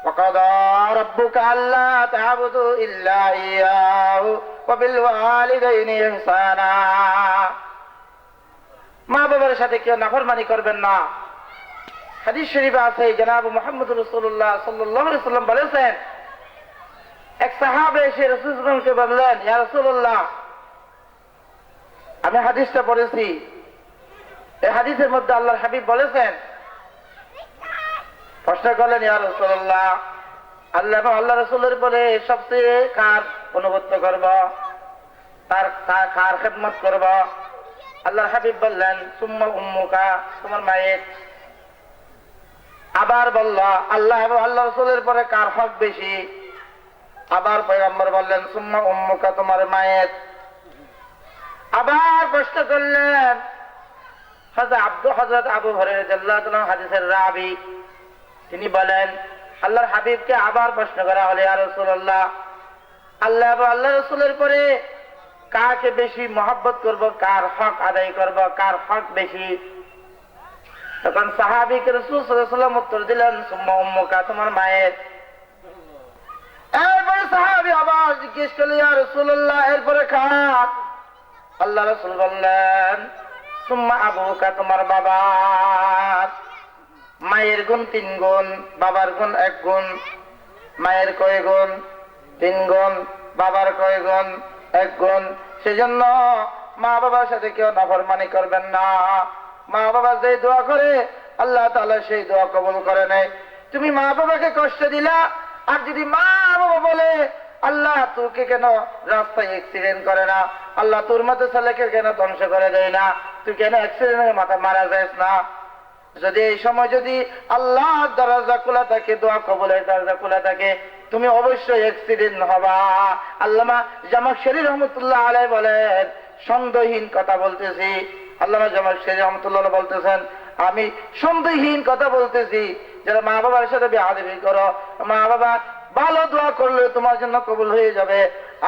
ওয়াকাদা রাব্বুকা আল্লা তা'বুদু ইল্লা ইয়্যাহু ওয়া বিল ওয়ালিদাইনি ইহসানা। মা বাবার সাথে কেউ নাফরমানি করবেন না। হাদিস শরীফে আছে জনাব মুহাম্মদ রাসূলুল্লাহ সাল্লাল্লাহু আলাইহি ওয়াসাল্লাম বলেছেন, এক সাহাবা এসে রাসূলকে বললেন ইয়া রাসূলুল্লাহ, আমি হাদিসটা পড়েছি, এই হাদিসের মধ্যে আল্লাহর হাবিব বলেছেন, প্রশ্ন করলেন ইয়া রাসূলুল্লাহ, আল্লাহ এবং আল্লাহ রাসূলের পরে সবচেয়ে কার অনুগত্য করব, তার কার খেদমত করব? আল্লাহর হাবিব বললেন সুম্মা উম্মুকা, তোমার মায়ের। আবার বলল আল্লাহ এবং আল্লাহ রাসূলের পরে কার হক বেশি? আবার পয়গম্বর বললেন সুম্মা উম্মুকা, তোমার মায়ের। আবার প্রশ্ন করলেন হযরত আবু হুরায়রা রাদিয়াল্লাহু তাআলা হাদিসের রাবী, তিনি বলেন আল্লাহর হাবিবকে আবার প্রশ্ন করা হলো ইয়া রাসূলুল্লাহ, আল্লাহ এবং আল্লাহ রাসূলের পরে কাকে বেশি মহব্বত করব, কার হক আদায় করব, কার হক বেশি? তখন সাহাবীকে রাসূল সাল্লাল্লাহু আলাইহি ওয়াসাল্লাম উত্তর দিলেন সুম্মা উম্মুকা, তোমার মায়ের। এরপরে সাহাবী আবার জিজ্ঞেস করলেন ইয়া রাসূলুল্লাহ, এরপরে কার? আল্লাহ রাসূল বললেন সুম্মা আবুকা, তোমার বাবা। মায়ের গুণ 3 গুণ, বাবার গুণ 1 গুণ। মায়ের কয় গুণ? 3 গুণ। বাবার কয় গুণ? 1 গুণ। সেজন্য মা বাবার সাথে কেউ নাফরমানি করবেন না। মা বাবা যে দোয়া করে আল্লাহ তাআলা সেই দোয়া কবুল করে নেয়। তুমি মা বাবাকে কষ্ট দিলা, আর যদি মা বাবা বলে আল্লাহ তোকে কেন রাস্তায় অ্যাক্সিডেন্ট করে না, আল্লাহ তোর মতো ছেলেকে কেন ধ্বংস করে দেয় না, তুই কেন অ্যাক্সিডেন্টের মাথা মারা যাস না, যদি এই সময় যদি আল্লাহর দরজা খোলা থাকে, দোয়া কবুলের দরজা খোলা থাকে, তুমি অবশ্যই অ্যাক্সিডেন্ট হবা। আল্লামা জামাখশরী রহমাতুল্লাহ আলাইহি বলেন, সন্দেহহীন কথা বলতেছি। আল্লামা জামাখশরী রহমাতুল্লাহ বলতেছেন, আমি সন্দেহহীন কথা বলতেছি, যারা মা বাবার সাথে বেয়াদবি করো, মা বাবা ভালো দোয়া করলে তোমার জন্য কবুল হয়ে যাবে,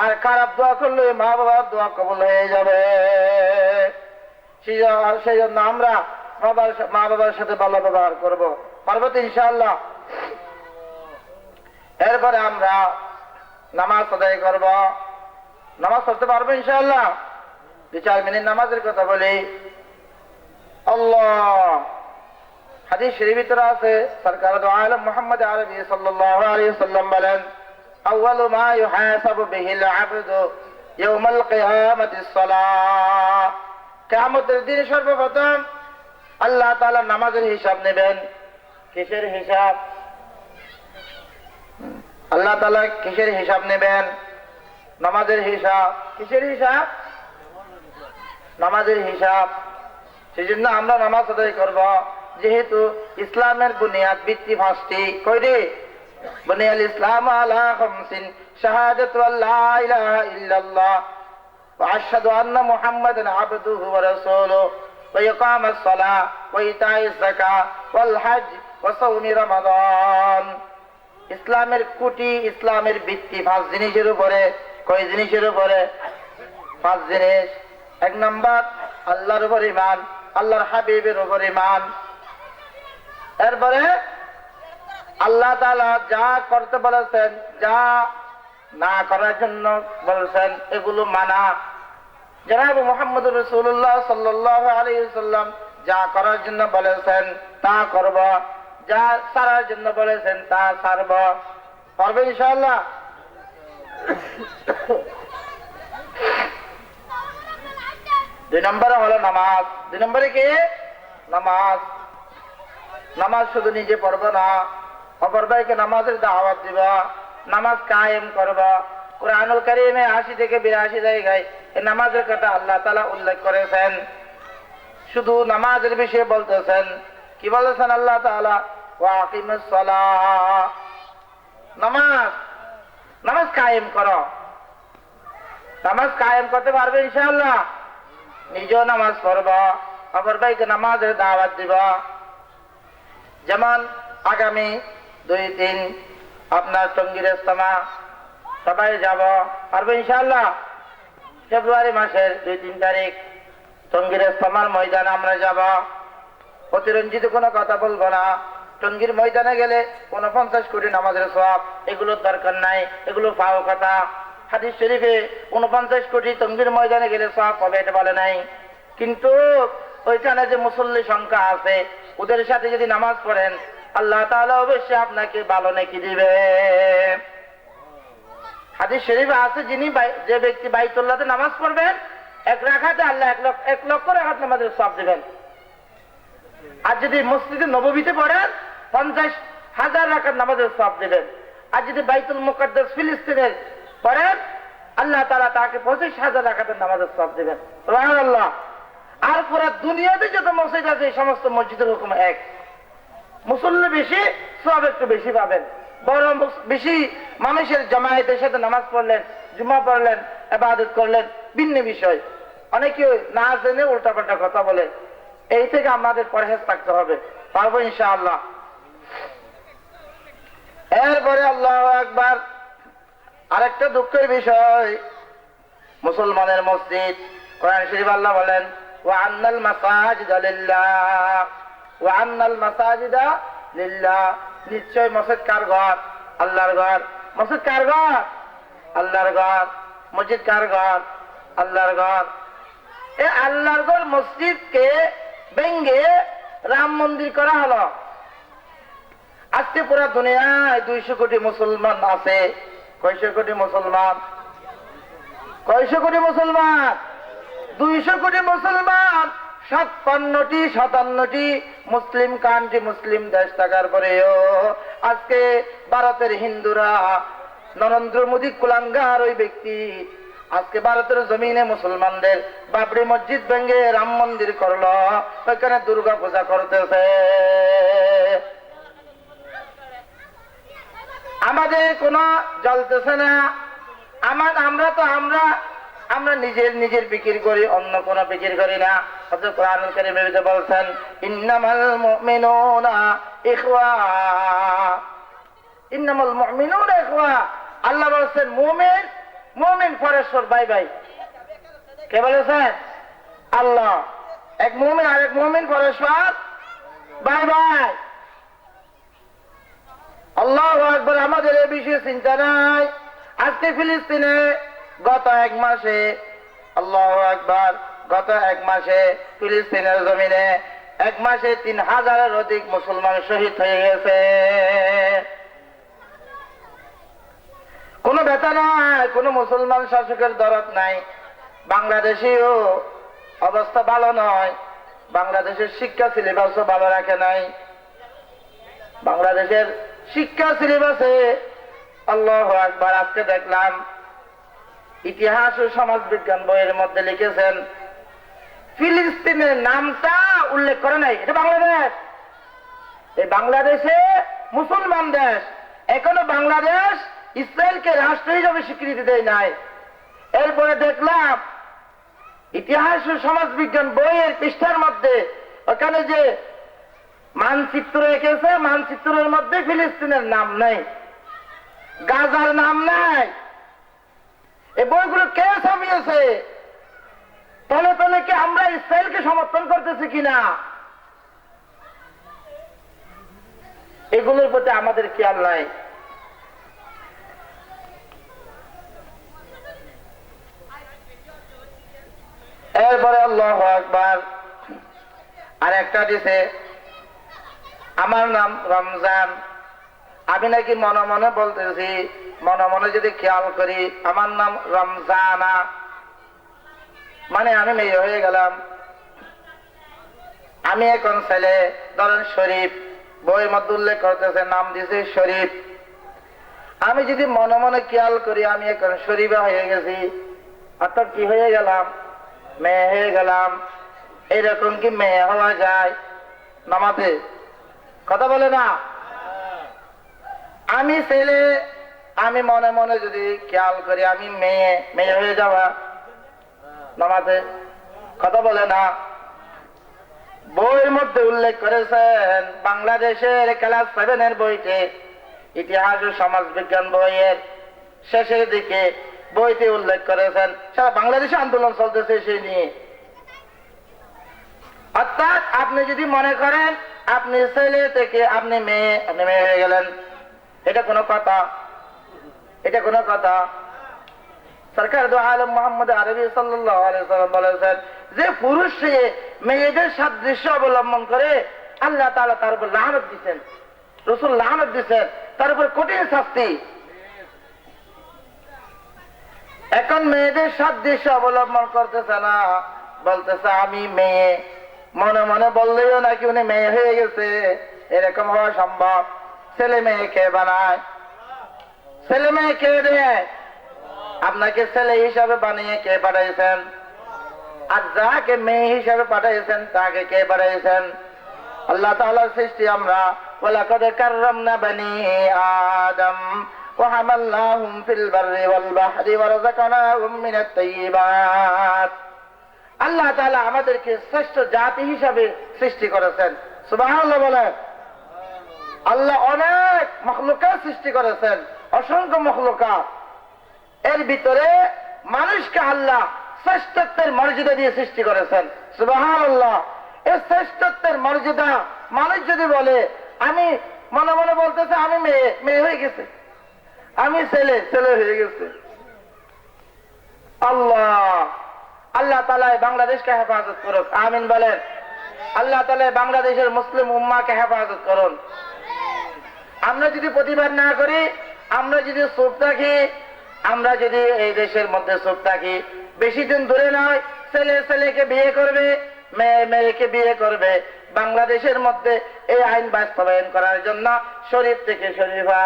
আর খারাপ দোয়া করলে মা বাবার দোয়া কবুল হয়ে যাবে। সেই জন্য আমরা মা বাবার সাথে ভালো ব্যবহার করব, পারবো তো ইনশাআল্লাহ? এরপরে আমরা নামাজ আদায় করব। নামাজ পড়তে পারবো ইনশাআল্লাহ? 2-4 মিনিট নামাজের কথা বলি। আল্লাহ, হাদিস শরীফের ভিতরে আছে, সরকার দু আলম মুহাম্মদ আরবি সাল্লাল্লাহু আলাইহি ওয়াসাল্লাম বলেন, আউয়ালু মা ইউহাসাবু বিহিল আবদু ইয়াউমাল কিয়ামাতিস সালাহ। কিয়ামতের দিন সর্বপ্রথম আল্লাহ তাআলা নামাজের হিসাব নেবেন। কিসের হিসাব? আল্লাহ তাআলা কিসের হিসাব নেবেন? নামাজের হিসাব। কিসের হিসাব? নামাজের হিসাব। সেজন্য আমরা নামাজ আদায় করব। যেহেতু ইসলামের বুনিয়াদ ভিত্তি 5টি। কয়টি? বুনিয়াল ইসলাম আলা খামসিন, শাহাদাতু আল্লা ইলাহা ইল্লাল্লাহ ওয়া আশহাদু আন্না মুহাম্মাদান আবদুহু ওয়া রাসূলুহু ওয়া ইকামাস সালাহ ওয়া ইতাইজ যাকাত ওয়াল হজ ওয়া সাওমি রমাদান। ইসলামের কুটি, ইসলামের ভিত্তি 5 জিনিসের উপরে। কয় জিনিসের উপরে? 5 জিনিস। 1 নাম্বার আল্লাহর উপর ঈমান, আল্লাহর হাবিবের উপর ঈমান। এরপরে আল্লাহ তাআলা যা করতে বলেছেন, যা না করার জন্য বলেছেন, এগুলো মানা। জনাব মুহাম্মদ রাসূলুল্লাহ সাল্লাল্লাহু আলাইহি ওয়াসাল্লাম যা করার জন্য বলেছেন তা করব, যা ছাড়ার জন্য বলেছেন তা ছাড়ব। পারবে ইনশাআল্লাহ? 2 নম্বরে হলো নামাজ। 2 নম্বরে কি? নামাজ। নামাজ শুধু নিজে পড়ব না, অপর ভাইকে নামাজের দাওয়াত দিবা, নামাজ কায়েম করবা। কুরআনুল কারীমে 80 থেকে 82 জায়গায় এই নামাজের কথা আল্লাহ তাআলা উল্লেখ করেছেন। শুধু নামাজের বিষয়ে বলতেছেন। কি বলেছেন আল্লাহ তাআলা? ওয়া আকিমিস সালাহ। নামাজ, নামাজ কায়েম করো। নামাজ কায়েম করতে পারবে ইনশাআল্লাহ? নিজেও নামাজ পড়বা, অপর ভাইকে নামাজের দাওয়াত দিবা। যেমন আগামী 2-3 আপনার টঙ্গীর ইজতেমা, সবাই যাব, পারবে ইনশাআল্লাহ? ফেব্রুয়ারি মাসের 2-3 তারিখ টঙ্গীর ইজতেমার ময়দানে আমরা যাব। অতিরঞ্জিত কোনো কথা বলবো না। টঙ্গীর ময়দানে গেলে 49 কোটি নামাজের সওয়াব, এগুলোর দরকার নাই, এগুলো ফাও কথা। হাদিস শরীফে 49 কোটি টঙ্গীর ময়দানে গেলে সওয়াব পাবে এটা বলে নাই। কিন্তু ওইখানে যে মুসল্লি সংখ্যা আছে, ওদের সাথে যদি নামাজ পড়েন আল্লাহ তাআলা অবশ্যই আপনাকে ভালো নেকি দিবে। হাদিস শরীফে আছে, যে ব্যক্তি বাইতুল্লাহতে নামাজ পড়বেন 1 রাকাতে আল্লাহ 1 লক্ষ রাকাত নামাজের সওয়াব দিবেন। আর যদি মসজিদে নববীতে পড়েন 50,000 রাকাত নামাজের সওয়াব দিবেন। আর যদি বাইতুল মুকাদ্দাস ফিলিস্তিনের পড়েন আল্লাহ তাআলা তাকে 25,000 রাকাতের নামাজের সওয়াব দিবেন। সুবহানাল্লাহ। আর পুরো দুনিয়াতে যত মসজিদ আছে সমস্ত মসজিদের হুকুম এক। মুসল্লি বেশি, সওয়াব একটু বেশি পাবেন। বড় বেশি মানুষের জামায়াতের সাথে নামাজ পড়লেন, জুমা পড়লেন, ইবাদত করলেন, ভিন্ন বিষয়। অনেকে না জেনে উল্টাপাল্টা কথা বলে। এই থেকে আমাদের পরহেজ থাকতে হবে। পারবো ইনশাআল্লাহ? এরপরে আল্লাহু আকবার। আরেকটা দুঃখের বিষয়, মুসলমানের মসজিদ। কোরআন শরীফ আল্লাহ বলেন, ওয়া আন্নাল মাসাজিদা লিল্লাহ, ওয়া আন্নাল মাসাজিদা লিল্লাহ। নিশ্চয় মসজিদ কার ঘর? আল্লাহর ঘর। মসজিদ কার ঘর? আল্লাহর ঘর। মসজিদ কার ঘর? আল্লাহর ঘর। এই আল্লাহর ঘর মসজিদকে ভেঙ্গে রাম মন্দির করা হলো। আজকে পুরা দুনিয়ায় 200 কোটি মুসলমান আছে। কয়শো কোটি মুসলমান? কয়শো কোটি মুসলমান? 200 কোটি মুসলমান। 57টি মুসলিম কান্ট্রি, মুসলিম দেশ থাকার পরেও আজকে ভারতের হিন্দুরা, নরেন্দ্র মোদী কুলাঙ্গার ওই ব্যক্তি আজকে ভারতের জমিনে মুসলমানদের বাবরি মসজিদ ভেঙে রাম মন্দির করলো, ওইখানে দুর্গা পূজা করতেছে। আমাদের কোনো জ্বলতেছে না। আমরা নিজের ফিকির করি, অন্য কোনো ফিকির করি না। অথচ কোরআনুল কারীমে বলছেন, ইন্নামাল মুমিনুনা ইখওয়া, ইন্নামাল মুমিনুনা ইখওয়া। আল্লাহ বলছেন মুমিন পরস্পর ভাই ভাই। কে বলেছেন? আল্লাহ। এক মুমিন আরেক মুমিন পরস্পর বাই বাই। আল্লাহু আকবার। আমাদের এই বিষয়ে চিন্তা নাই। আজকে ফিলিস্তিনে গত এক মাসে, আল্লাহু আকবার, গত এক মাসে ফিলিস্তিনের জমিনে এক মাসে 3000-এর অধিক মুসলমান শহীদ হয়ে গেছে। কোনো ব্যথা নাই, কোনো মুসলমান শাসকের দরদ নাই। বাংলাদেশেও অবস্থা ভালো নয়। বাংলাদেশের শিক্ষা সিলেবাসও ভালো রাখে নাই। বাংলাদেশের শিক্ষা সিলেবাসে আল্লাহু আকবার, আজকে দেখলাম ইতিহাস ও সমাজ বিজ্ঞান বইয়ের মধ্যে লিখেছেন ফিলিস্তিনের নামটা উল্লেখ করে নাই। এটা বাংলাদেশ। এই বাংলাদেশে মুসলমান দেশ। এখনো বাংলাদেশ ইসরায়েলকে রাষ্ট্র হিসাবে স্বীকৃতি দেয় নাই। এরপরে দেখলাম ইতিহাস ও সমাজ বিজ্ঞান বইয়ের পৃষ্ঠার মধ্যে ওখানে যে মানচিত্র এঁকেছে, মানচিত্রের মধ্যে ফিলিস্তিনের নাম নেই, গাজার নাম নাই। এই বইগুলো কে ছাপিয়েছে? তলে তলে কি আমরা ইসরায়েলকে সমর্থন করতেছি কিনা, এগুলোর প্রতি আমাদের খেয়াল নাই। এরপরে আল্লাহু আকবার, আর একটা দিছে আমার নাম রমজান। আমি নাকি মনে মনে বলতেছি, মনে মনে যদি খেয়াল করি আমার নাম রমজানা, মানে আমি মেয়ে হয়ে গেলাম। আমি এখন ছেলে, ধরেন শরীফ, বইয়ের মধ্যে উল্লেখ করতেছে নাম দিছে শরীফ। আমি যদি মনে মনে খেয়াল করি আমি এখন শরীফা হয়ে গেছি, অর্থাৎ কি হয়ে গেলাম? মেয়ে হয়ে গেলাম। এরকম কি মেয়ে হওয়া যায় নামাজে? কথা বলে না। আমি ছেলে, আমি মনে মনে যদি খেয়াল করি আমি মেয়ে, মেয়ে হয়ে যাওয়া নামাজে? কথা বলে না। বইয়ের মধ্যে উল্লেখ করেছেন বাংলাদেশের ক্লাস 7-এর বইতে, ইতিহাস ও সমাজ বিজ্ঞান বইয়ের শেষের দিকে বইতে উল্লেখ করেছেন সারা বাংলাদেশে আন্দোলন চলতেছে সেই নিয়ে। অর্থাৎ আপনি যদি মনে করেন আপনি ছেলে থেকে আপনি মেয়ে, আপনি মেয়ে হয়ে গেলেন, এটা কোনো কথা? এটা কোনো কথা? সরকার দু আলম মোহাম্মদ আরবি সাল্লাল্লাহু আলাইহি ওয়াসাল্লাম বলেছেন যে পুরুষ সে মেয়েদের সাদৃশ্য অবলম্বন করে আল্লাহ তাআলা তার উপর লানত দিচ্ছেন, রাসূল লানত দিচ্ছেন, তার উপর কঠিন শাস্তি। এখন মেয়েদের সাদৃশ্য অবলম্বন করতেছে না, বলতেছে আমি মেয়ে। মনে মনে বললেও নাকি উনি মেয়ে হয়ে গেছে। এরকম হওয়া সম্ভব? ছেলে মেয়ে কে বানায়? ছেলে মেয়ে কে দেয়? আপনাকে ছেলে হিসাবে বানিয়ে কে পাঠাইছেন? আর যাকে মেয়ে হিসাবে পাঠাইছেন তাকে কে পাঠাইছেন? আল্লাহ তাআলার সৃষ্টি আমরা। ওয়ালাকাদ কাররামনা বানি আদম وحملناهم في البر والبحر ورزقناهم من الطيبات। আল্লাহ তাআলা আমাদেরকে শ্রেষ্ঠ জাতি হিসাবে সৃষ্টি করেছেন। সুবহানাল্লাহ বলেন। আল্লাহ অনেক মখলুকাত সৃষ্টি করেছেন, অসংখ্য মখলুকাত। এর ভিতরে মানুষকে আল্লাহ শ্রেষ্ঠত্বের মর্যাদা দিয়ে সৃষ্টি করেছেন। সুবহানাল্লাহ। এই শ্রেষ্ঠত্বের মর্যাদা মানুষ যদি বলে, আমি মনে মনে বলতেছে আমি মেয়ে, মেয়ে হয়ে গেছে, আমি ছেলে, ছেলে হয়ে গেছে। আল্লাহ তাআলা বাংলাদেশকে হেফাজত করুক, আমিন বলেন। আল্লাহ তাআলা বাংলাদেশের মুসলিম উম্মাহকে হেফাজত করুন। আমরা যদি প্রতিবাদ না করি, আমরা যদি চুপ থাকি, আমরা যদি এই দেশের মধ্যে চুপ থাকি, বেশি দিন দূরে নয় ছেলে ছেলেকে বিয়ে করবে, মেয়ে মেয়েকে বিয়ে করবে। বাংলাদেশের মধ্যে এই আইন বাস্তবায়ন করার জন্য শরীফ থেকে শরীফা,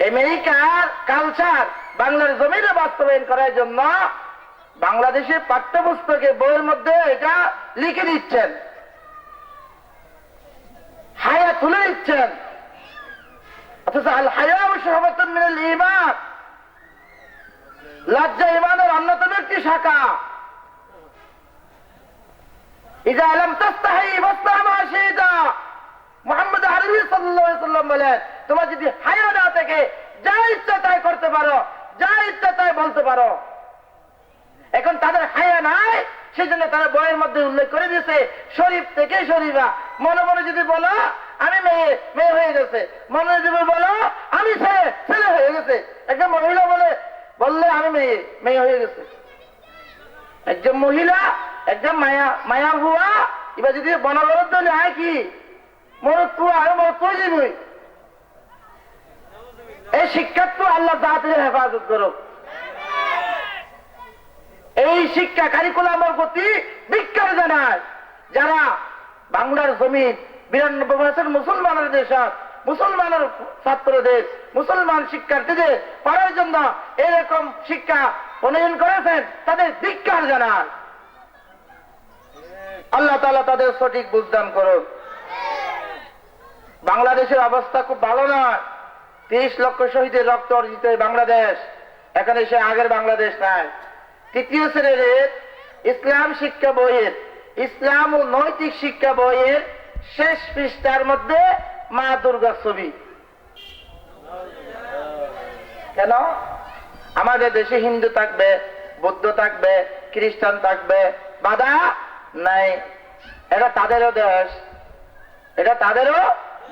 আমেরিকার কালচার বাংলার জমিনে বাস্তবায়ন করার জন্য বাংলাদেশের পাঠ্যপুস্তকে বইয়ের মধ্যে এটা লিখে দিচ্ছেন, হায়া তুলে দিচ্ছেন। অথচ আল হায়াউ শুআবাতুন মিনাল ঈমান, লজ্জা ঈমানের অন্যতম একটি শাখা। ইযা লাম তাস্তাহি ফাসনা মা শি'তা। মুহাম্মদ আরবি সাল্লাল্লাহু আলাইহি ওয়াসাল্লাম বলেন, তোমরা যদি হায়া না থেকে যা ইচ্ছা তাই করতে পারো, যা ইচ্ছা তাই বলতে পারো। এখন তাদের হায়া নাই, সেজন্য তারা বইয়ের মধ্যে উল্লেখ করে দিয়েছে শরীফ থেকে শরীফা। মনে মনে যদি বলো আমি মেয়ে, মেয়ে হয়ে গেছে, মনে যদি বলো আমি ছেলে, ছেলে হয়ে গেছে। একজন মহিলা বললে আমি মেয়ে, মেয়ে হয়ে গেছে। একজন মহিলা, একজন মায়া, মায়া হুয়া, এবার যদি বনবরত দিলে হয় কি মরত তুয়া আর মরত তুই দিবই। এই শিক্ষা তো আল্লাহ জাতির হেফাজত করো। এই শিক্ষা কারিকুলামের প্রতি ধিক্কার জানায় যারা বাংলার জমিন 92% মুসলমানের দেশ, মুসলমানের ছাত্রদের, মুসলমান শিক্ষার্থীদের পড়ার জন্য এরকম শিক্ষা প্রণয়ন করেছেন, তাদের ধিক্কার জানায়। আল্লাহ তাআলা তাদের সঠিক বুঝদান করুন। বাংলাদেশের অবস্থা খুব ভালো নয়। 30 লক্ষ শহীদের রক্ত অর্জিত এই বাংলাদেশ, এখানে সে আগের বাংলাদেশ নাই। তৃতীয় শ্রেণীর ইসলাম শিক্ষা বইয়ের, ইসলাম ও নৈতিক শিক্ষা বইয়ের শেষ পৃষ্ঠার মধ্যে মা দুর্গার ছবি। কেন? আমাদের দেশে হিন্দু থাকবে, বৌদ্ধ থাকবে, খ্রিস্টান থাকবে, বাধা নাই। এটা তাদেরও দেশ, এটা তাদেরও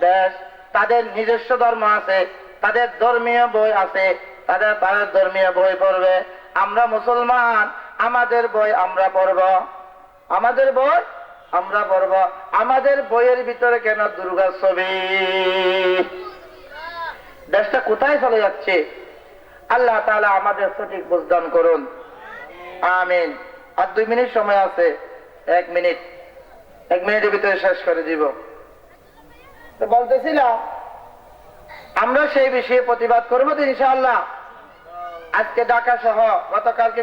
দেশ। তাদের নিজস্ব ধর্ম আছে, তাদের ধর্মীয় বই আছে, তাদের ধর্মীয় বই পড়বে। আমরা মুসলমান, আমাদের বই আমরা পড়ব, আমাদের বই আমরা পড়ব। আমাদের বইয়ের ভিতরে কেন দুর্গার ছবি? দেশটা কোথায় চলে যাচ্ছে? আল্লাহ তাআলা আমাদের সঠিক বুঝদান করুন, আমিন। আর 2 মিনিট সময় আছে, 1 মিনিটের ভিতরে শেষ করে দিব। তো বলতেছিলাম আমরা সেই বিষয়ে প্রতিবাদ করবো তো ইনশাআল্লাহ। আজকে ঢাকা সহ গতকালকে